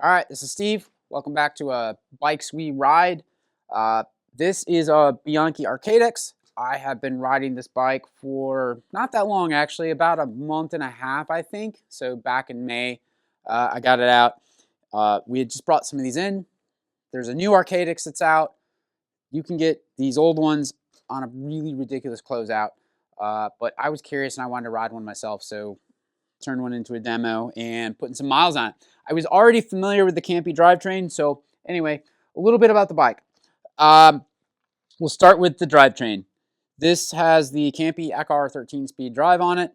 All right, this is Steve. Welcome back to Bikes We Ride. This is a Bianchi Arcadex. I have been riding this bike for not that long, actually, about a month and a half, I think. So back in May, I got it out. We had just brought some of these in. There's a new Arcadex that's out. You can get these old ones on a really ridiculous closeout. But I was curious and I wanted to ride one myself, so turned one into a demo and putting some miles on it. I was already familiar with the Campy drivetrain, so anyway, a little bit about the bike. Um, we'll start with the drivetrain. This has the Campy Ekar 13-speed drive on it.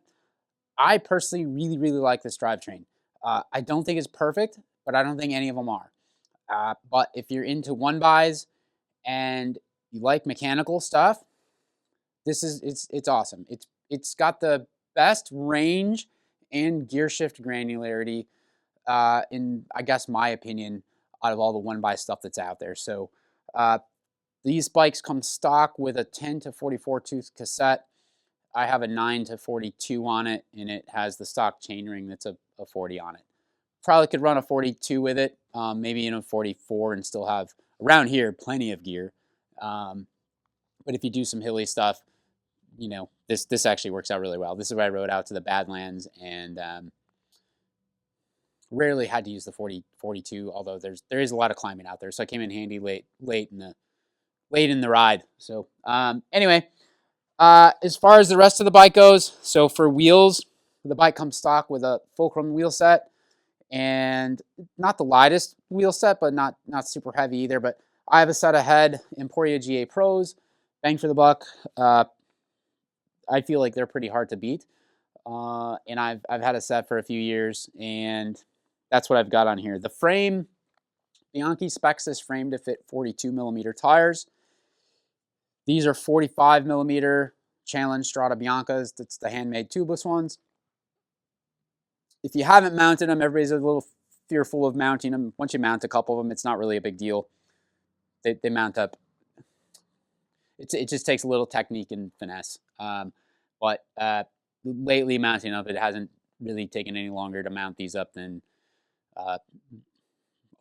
I personally really like this drivetrain. I don't think it's perfect, but I don't think any of them are. But if you're into one-bys and you like mechanical stuff, it's awesome. It's got the best range and gear shift granularity in, I guess, my opinion, out of all the one by stuff that's out there. So these bikes come stock with a 10 to 44 tooth cassette. I have a 9 to 42 on it, and it has the stock chainring that's a 40 on it. Probably could run a 42 with it, maybe in a 44 and still have, around here, plenty of gear. But if you do some hilly stuff, you know, this actually works out really well. This is where I rode out to the Badlands and rarely had to use the 42, although there is a lot of climbing out there. So I came in handy late in the ride. So anyway, as far as the rest of the bike goes, so for wheels, the bike comes stock with a fulcrum wheel set and not the lightest wheel set, but not super heavy either. But I have a set of HED Emporia GA Pros, bang for the buck. I feel like they're pretty hard to beat. And I've had a set for a few years, and that's what I've got on here. The frame, Bianchi specs this frame to fit 42 millimeter tires. These are 45 millimeter Challenge Strada Biancas. That's the handmade tubeless ones. If you haven't mounted them, everybody's a little fearful of mounting them. Once you mount a couple of them, it's not really a big deal. They mount up. It just takes a little technique and finesse. But lately mounting up, it hasn't really taken any longer to mount these up than a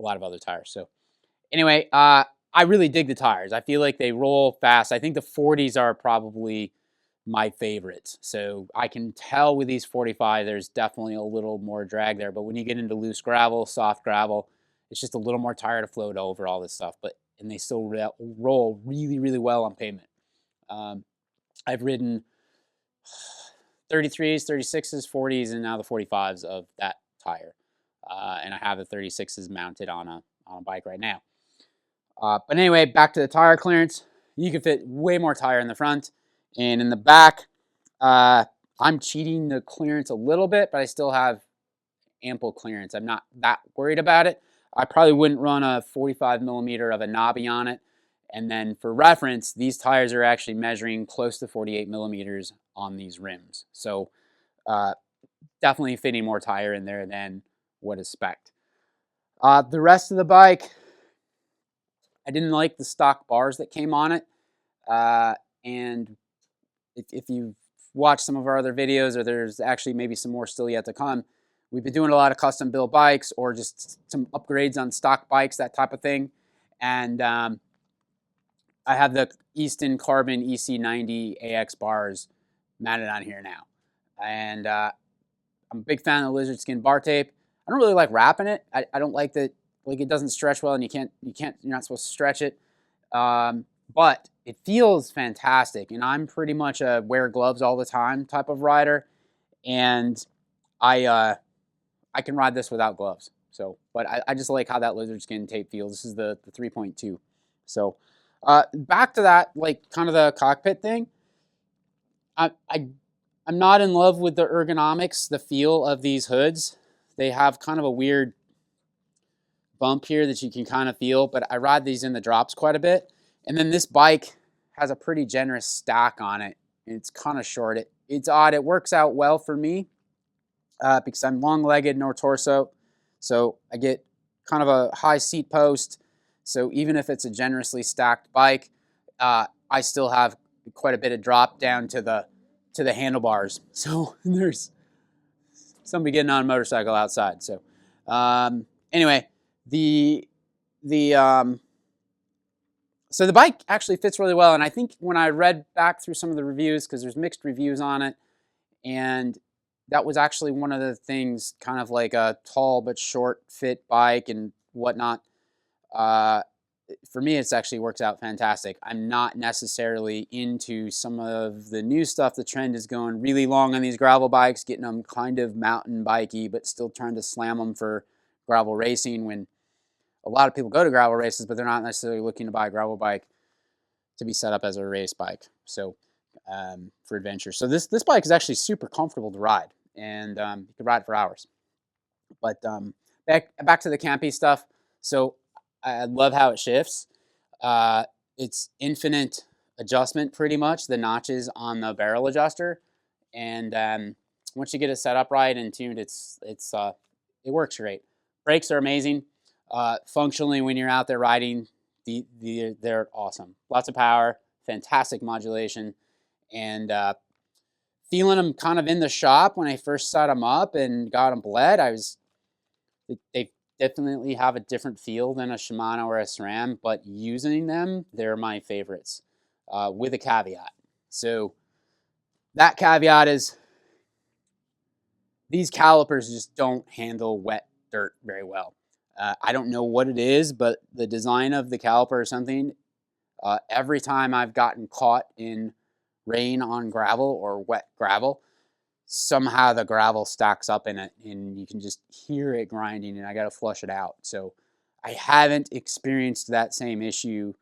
lot of other tires. So anyway, I really dig the tires. I feel like they roll fast. I think the 40s are probably my favorites. So I can tell with these 45, there's definitely a little more drag there. But when you get into loose gravel, soft gravel, it's just a little more tire to float over all this stuff. And they still roll really well on pavement. I've ridden 33s, 36s, 40s, and now the 45s of that tire. And I have the 36s mounted on a bike right now. But anyway, back to the tire clearance. You can fit way more tire in the front. And in the back, I'm cheating the clearance a little bit, but I still have ample clearance. I'm not that worried about it. I probably wouldn't run a 45 millimeter of a knobby on it. And then for reference, these tires are actually measuring close to 48 millimeters on these rims. So definitely fitting more tire in there than what is spec'd. The rest of the bike, I didn't like the stock bars that came on it. And if you've watched some of our other videos, or there's actually maybe some more still yet to come, we've been doing a lot of custom built bikes or just some upgrades on stock bikes, that type of thing. And I have the Easton Carbon EC90 AX bars mounted on here now. And I'm a big fan of the lizard skin bar tape. I don't really like wrapping it. I don't like that, like, it doesn't stretch well, and you're not supposed to stretch it. But it feels fantastic, and I'm pretty much a wear gloves all the time type of rider, and I can ride this without gloves. So, but I just like how that lizard skin tape feels. This is the 3.2. So back to that, like, kind of the cockpit thing. I'm not in love with the ergonomics, the feel of these hoods. They have kind of a weird bump here that you can kind of feel, but I ride these in the drops quite a bit. And then this bike has a pretty generous stack on it, and it's kind of short. It's odd. It works out well for me because I'm long-legged, no torso. So I get kind of a high seat post. So even if it's a generously stacked bike, I still have quite a bit of drop down to the handlebars. So there's somebody getting on a motorcycle outside. So anyway, The so the bike actually fits really well, and I think when I read back through some of the reviews, because there's mixed reviews on it, and that was actually one of the things, kind of like a tall but short fit bike and whatnot. Uh, for me, it's actually works out fantastic. I'm not necessarily into some of the new stuff. The trend is going really long on these gravel bikes, getting them kind of mountain bikey, but still trying to slam them for gravel racing, when a lot of people go to gravel races, but they're not necessarily looking to buy a gravel bike to be set up as a race bike. So for adventure. So this bike is actually super comfortable to ride, and you can ride for hours. But back to the Campy stuff. So I love how it shifts. It's infinite adjustment, pretty much, the notches on the barrel adjuster, and once you get it set up right and tuned, it works great. Brakes are amazing. Functionally, when you're out there riding, they're awesome. Lots of power, fantastic modulation, and feeling them kind of in the shop when I first set them up and got them bled. They definitely have a different feel than a Shimano or a SRAM, but using them, they're my favorites, with a caveat. So that caveat is these calipers just don't handle wet dirt very well. I don't know what it is, but the design of the caliper or something, every time I've gotten caught in rain on gravel or wet gravel, somehow the gravel stacks up in it and you can just hear it grinding, and I got to flush it out. So I haven't experienced that same issue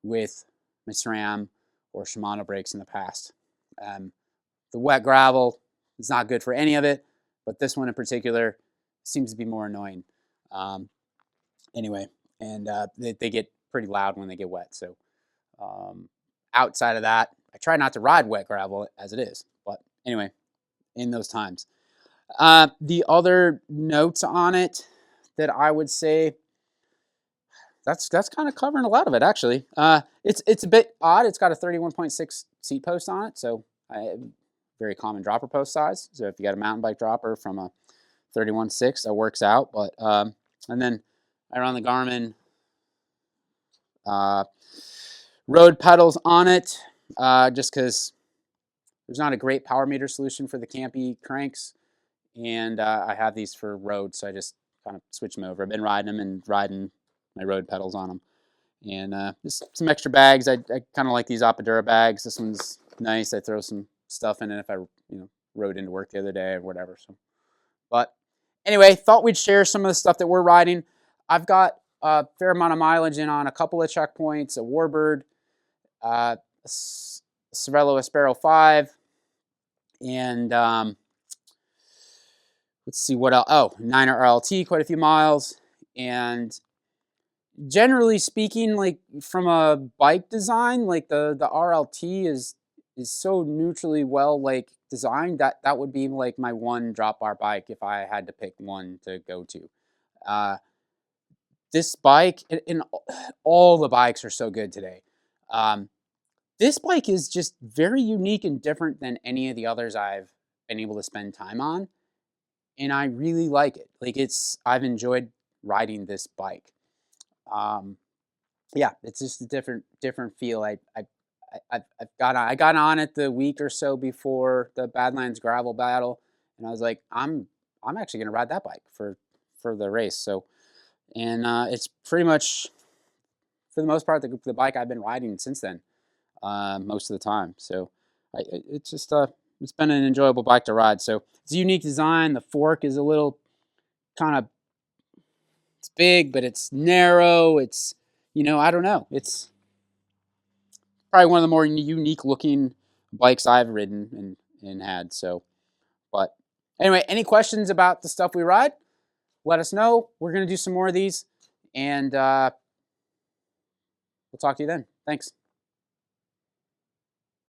with my SRAM or Shimano brakes in the past. The wet gravel is not good for any of it, but this one in particular seems to be more annoying. Anyway, and they get pretty loud when they get wet. So outside of that, I try not to ride wet gravel as it is. But anyway, in those times. The other notes on it that I would say, that's kind of covering a lot of it, actually. It's a bit odd. It's got a 31.6 seat post on it, so very common dropper post size. So if you got a mountain bike dropper from a 31.6, that works out. But and then I run the Garmin road pedals on it, just because there's not a great power meter solution for the Campy cranks, and I have these for road, so I just kind of switch them over. I've been riding them and riding my road pedals on them. And just some extra bags. I kind of like these Appadura bags. This one's nice. I throw some stuff in it if I rode into work the other day or whatever. So, but anyway, thought we'd share some of the stuff that we're riding. I've got a fair amount of mileage in on a couple of checkpoints, a Warbird, Cervelo Aspero 5, and let's see what else. Oh, 9er RLT, quite a few miles. And generally speaking, like from a bike design, like the RLT is so neutrally well like designed that would be like my one drop bar bike if I had to pick one to go to. This bike, and all the bikes are so good today. This bike is just very unique and different than any of the others I've been able to spend time on, and I really like it. Like I've enjoyed riding this bike. Yeah, it's just a different feel. I got on it the week or so before the Badlands gravel battle, and I was like, I'm actually gonna ride that bike for the race. So, and it's pretty much, for the most part, the bike I've been riding since then, most of the time. So, it's just it's been an enjoyable bike to ride. So it's a unique design. The fork is a little kind of, it's big, but it's narrow. It's, I don't know. It's probably one of the more unique looking bikes I've ridden and had. So, but anyway, any questions about the stuff we ride, let us know. We're going to do some more of these, and we'll talk to you then. Thanks.